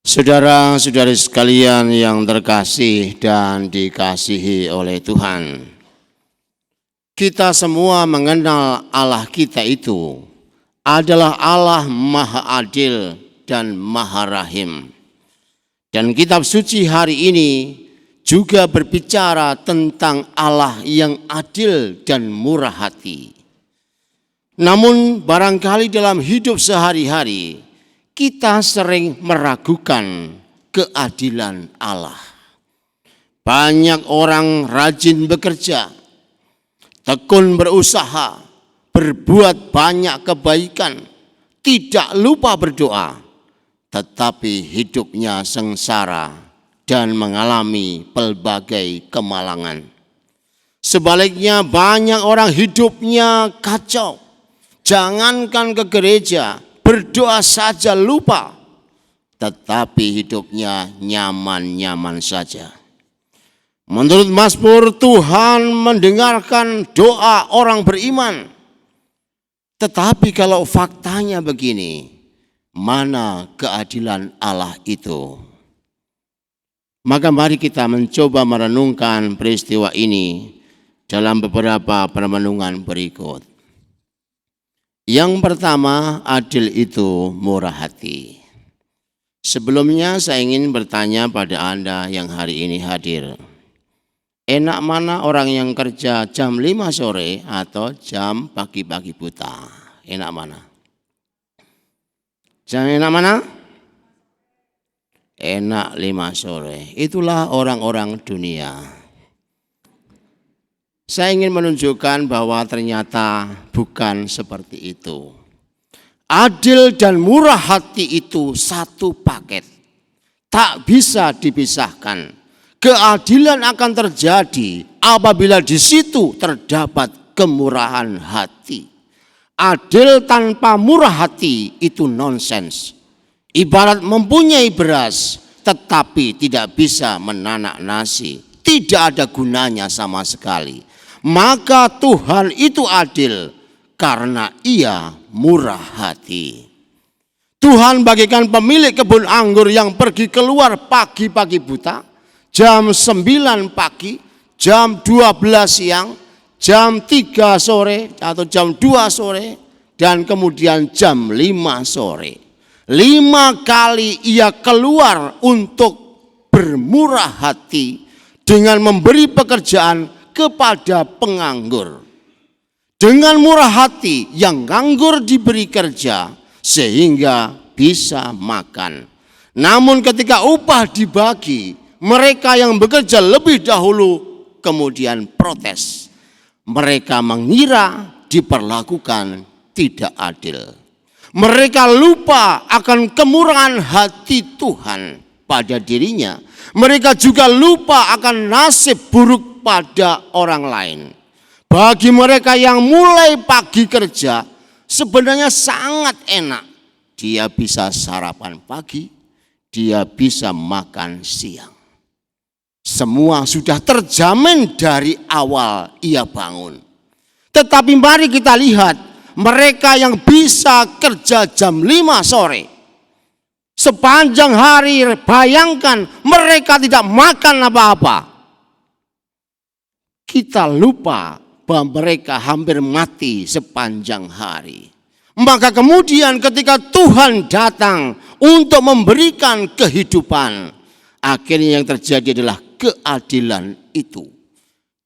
Saudara-saudari sekalian yang terkasih dan dikasihi oleh Tuhan, kita semua mengenal Allah kita itu adalah Allah Maha Adil dan Maha Rahim. Dan kitab suci hari ini juga berbicara tentang Allah yang adil dan murah hati. Namun barangkali dalam hidup sehari-hari kita sering meragukan keadilan Allah. Banyak orang rajin bekerja, tekun berusaha, berbuat banyak kebaikan, tidak lupa berdoa, tetapi hidupnya sengsara dan mengalami pelbagai kemalangan. Sebaliknya banyak orang hidupnya kacau, jangankan ke gereja, berdoa saja lupa, tetapi hidupnya nyaman-nyaman saja. Menurut Mazmur, Tuhan mendengarkan doa orang beriman. Tetapi kalau faktanya begini, mana keadilan Allah itu? Maka mari kita mencoba merenungkan peristiwa ini dalam beberapa permenungan berikut. Yang pertama, adil itu murah hati. Sebelumnya saya ingin bertanya pada Anda yang hari ini hadir. Enak mana orang yang kerja jam 5 sore atau jam pagi-pagi buta? Enak mana? Enak mana? Enak 5 sore. Itulah orang-orang dunia. Saya ingin menunjukkan bahwa ternyata bukan seperti itu. Adil dan murah hati itu satu paket. Tak bisa dipisahkan. Keadilan akan terjadi apabila di situ terdapat kemurahan hati. Adil tanpa murah hati itu nonsens. Ibarat mempunyai beras tetapi tidak bisa menanak nasi. Tidak ada gunanya sama sekali. Maka Tuhan itu adil karena Ia murah hati. Tuhan bagikan pemilik kebun anggur yang pergi keluar pagi-pagi buta, jam 9 pagi, jam 12 siang, jam 3 sore atau jam 2 sore, dan kemudian jam 5 sore. 5 kali ia keluar untuk bermurah hati dengan memberi pekerjaan kepada penganggur. Dengan murah hati yang nganggur diberi kerja sehingga bisa makan. Namun ketika upah dibagi, mereka yang bekerja lebih dahulu kemudian protes. Mereka mengira diperlakukan tidak adil. Mereka lupa akan kemurahan hati Tuhan pada dirinya. Mereka juga lupa akan nasib buruk pada orang lain. Bagi mereka yang mulai pagi kerja, sebenarnya sangat enak. Dia bisa sarapan pagi, dia bisa makan siang. Semua sudah terjamin dari awal ia bangun. Tetapi mari kita lihat mereka yang bisa kerja jam 5 sore. Sepanjang hari bayangkan mereka tidak makan apa-apa. Kita lupa bahwa mereka hampir mati sepanjang hari. Maka kemudian ketika Tuhan datang untuk memberikan kehidupan, akhirnya yang terjadi adalah keadilan itu.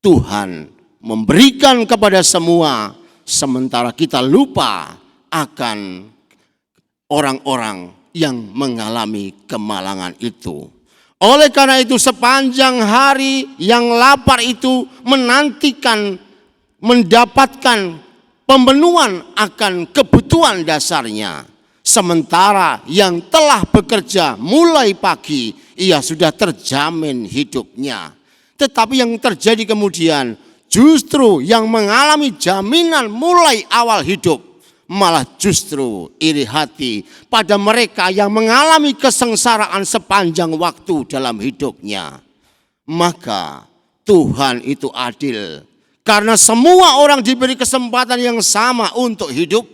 Tuhan memberikan kepada semua, sementara kita lupa akan orang-orang yang mengalami kemalangan itu. Oleh karena itu sepanjang hari yang lapar itu menantikan mendapatkan pemenuhan akan kebutuhan dasarnya. Sementara yang telah bekerja mulai pagi, ia sudah terjamin hidupnya. Tetapi yang terjadi kemudian justru yang mengalami jaminan mulai awal hidup, malah justru iri hati pada mereka yang mengalami kesengsaraan sepanjang waktu dalam hidupnya. Maka Tuhan itu adil. Karena semua orang diberi kesempatan yang sama untuk hidup.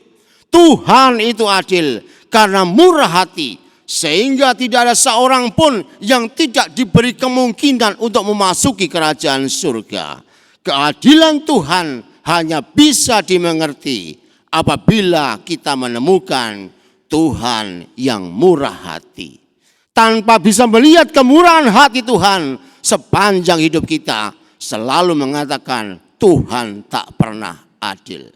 Tuhan itu adil karena murah hati. sehingga tidak ada seorang pun yang tidak diberi kemungkinan untuk memasuki kerajaan surga. Keadilan Tuhan hanya bisa dimengerti apabila kita menemukan Tuhan yang murah hati. Tanpa bisa melihat kemurahan hati Tuhan sepanjang hidup kita, selalu mengatakan Tuhan tak pernah adil.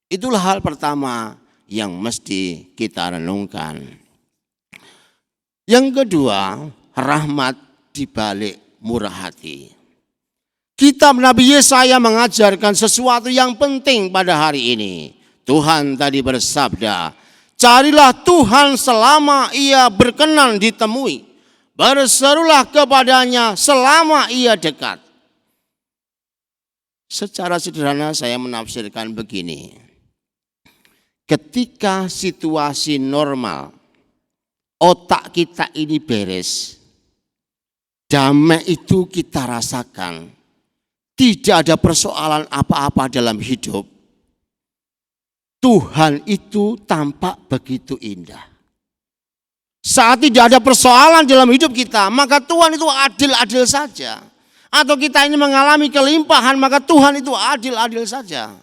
Itulah hal pertama yang mesti kita renungkan. Yang kedua, rahmat di balik murah hati. Kitab Nabi Yesaya mengajarkan sesuatu yang penting pada hari ini. Tuhan tadi bersabda, carilah Tuhan selama ia berkenan ditemui. Berserulah kepadanya selama ia dekat. Secara sederhana saya menafsirkan begini. Ketika situasi normal, otak kita ini beres, damai itu kita rasakan, tidak ada persoalan apa-apa dalam hidup, Tuhan itu tampak begitu indah. Saat tidak ada persoalan dalam hidup kita, maka Tuhan itu adil-adil saja. Atau kita ini mengalami kelimpahan, maka Tuhan itu adil-adil saja.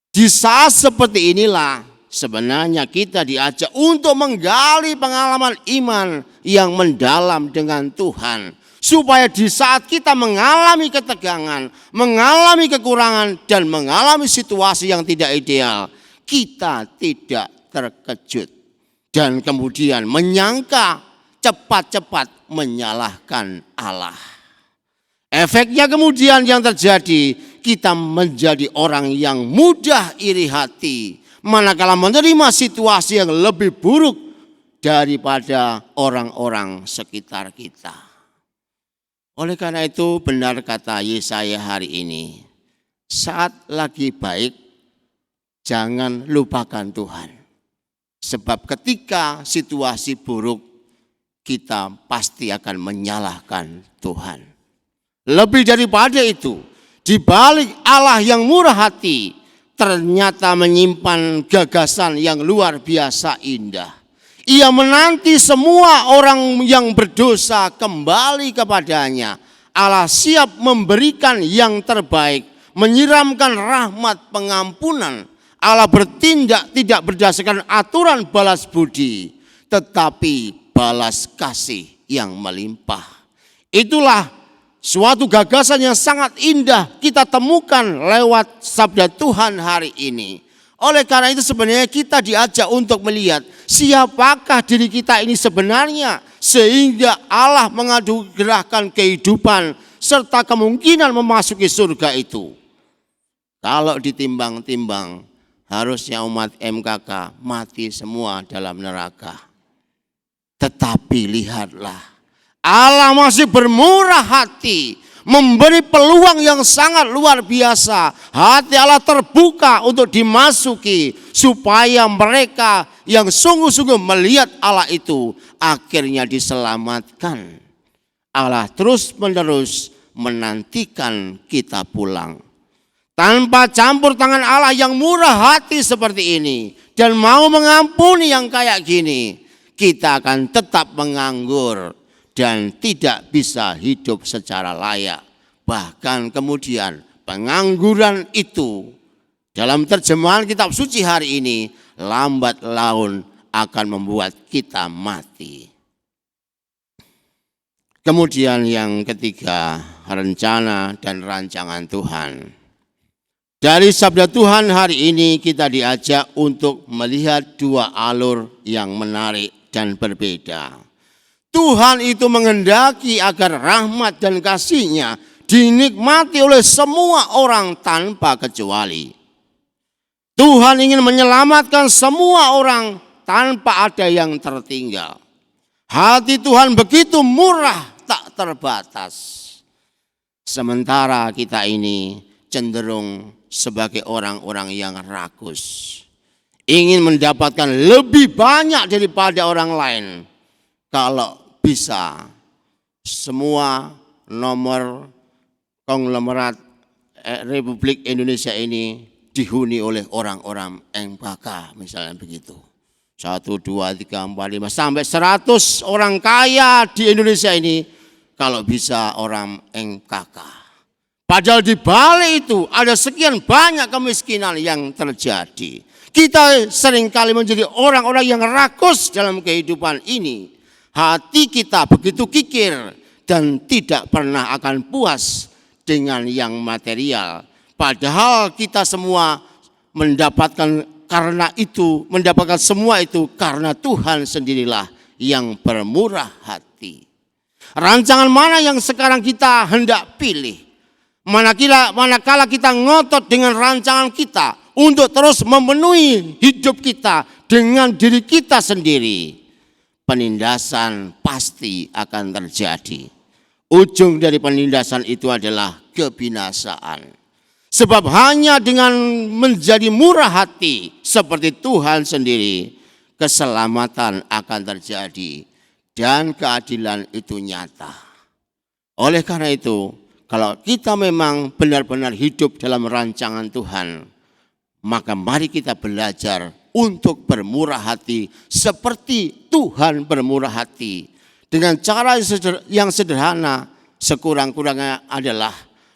Di saat seperti inilah sebenarnya kita diajak untuk menggali pengalaman iman yang mendalam dengan Tuhan. Supaya di saat kita mengalami ketegangan, mengalami kekurangan, dan mengalami situasi yang tidak ideal, kita tidak terkejut. Dan kemudian menyangka cepat-cepat menyalahkan Allah. Efeknya kemudian yang terjadi, kita menjadi orang yang mudah iri hati. Manakala menerima situasi yang lebih buruk daripada orang-orang sekitar kita. Oleh karena itu benar kata Yesaya hari ini, saat lagi baik jangan lupakan Tuhan. Sebab ketika situasi buruk kita pasti akan menyalahkan Tuhan. Lebih daripada itu, di balik Allah yang murah hati ternyata menyimpan gagasan yang luar biasa indah. Ia menanti semua orang yang berdosa kembali kepadanya. Allah siap memberikan yang terbaik, menyiramkan rahmat pengampunan. Allah bertindak tidak berdasarkan aturan balas budi, tetapi balas kasih yang melimpah. Itulah suatu gagasan yang sangat indah kita temukan lewat sabda Tuhan hari ini. Oleh karena itu sebenarnya kita diajak untuk melihat siapakah diri kita ini sebenarnya, sehingga Allah menganugerahkan kehidupan serta kemungkinan memasuki surga itu. Kalau ditimbang-timbang, harusnya umat MKK mati semua dalam neraka. Tetapi lihatlah, Allah masih bermurah hati, memberi peluang yang sangat luar biasa. Hati Allah terbuka untuk dimasuki, supaya mereka yang sungguh-sungguh melihat Allah itu akhirnya diselamatkan. Allah terus-menerus menantikan kita pulang. Tanpa campur tangan Allah yang murah hati seperti ini dan mau mengampuni yang kayak gini, kita akan tetap menganggur dan tidak bisa hidup secara layak. Bahkan kemudian pengangguran itu dalam terjemahan kitab suci hari ini lambat laun akan membuat kita mati. Kemudian yang ketiga, rencana dan rancangan Tuhan. Dari sabda Tuhan hari ini kita diajak untuk melihat dua alur yang menarik dan berbeda. Tuhan itu menghendaki agar rahmat dan kasih-Nya dinikmati oleh semua orang tanpa kecuali. Tuhan ingin menyelamatkan semua orang tanpa ada yang tertinggal. Hati Tuhan begitu murah tak terbatas. Sementara kita ini cenderung sebagai orang-orang yang rakus, ingin mendapatkan lebih banyak daripada orang lain. Kalau bisa semua nomor konglomerat Republik Indonesia ini dihuni oleh orang-orang MKK misalnya begitu. 1, 2, 3, 4, 5 sampai 100 orang kaya di Indonesia ini kalau bisa orang NKK. Padahal di balik itu ada sekian banyak kemiskinan yang terjadi. Kita seringkali menjadi orang-orang yang rakus dalam kehidupan ini. Hati kita begitu kikir dan tidak pernah akan puas dengan yang material. Padahal kita semua mendapatkan semua itu karena Tuhan sendirilah yang bermurah hati. Rancangan mana yang sekarang kita hendak pilih? Manakala kita ngotot dengan rancangan kita untuk terus memenuhi hidup kita dengan diri kita sendiri, penindasan pasti akan terjadi. Ujung dari penindasan itu adalah kebinasaan. Sebab hanya dengan menjadi murah hati seperti Tuhan sendiri, keselamatan akan terjadi dan keadilan itu nyata. Oleh karena itu, kalau kita memang benar-benar hidup dalam rancangan Tuhan, maka mari kita belajar untuk bermurah hati seperti Tuhan bermurah hati. Dengan cara yang sederhana, sekurang-kurangnya adalah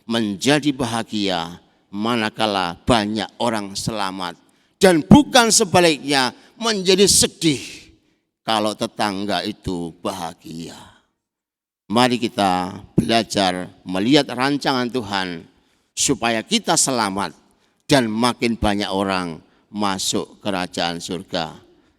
menjadi bahagia manakala banyak orang selamat, dan bukan sebaliknya menjadi sedih kalau tetangga itu bahagia. Mari kita belajar melihat rancangan Tuhan supaya kita selamat dan makin banyak orang masuk kerajaan surga.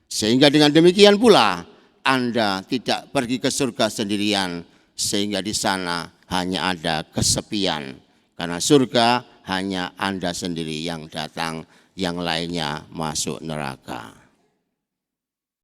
Sehingga dengan demikian pula Anda tidak pergi ke surga sendirian, sehingga di sana hanya ada kesepian. Karena surga hanya Anda sendiri yang datang, yang lainnya masuk neraka.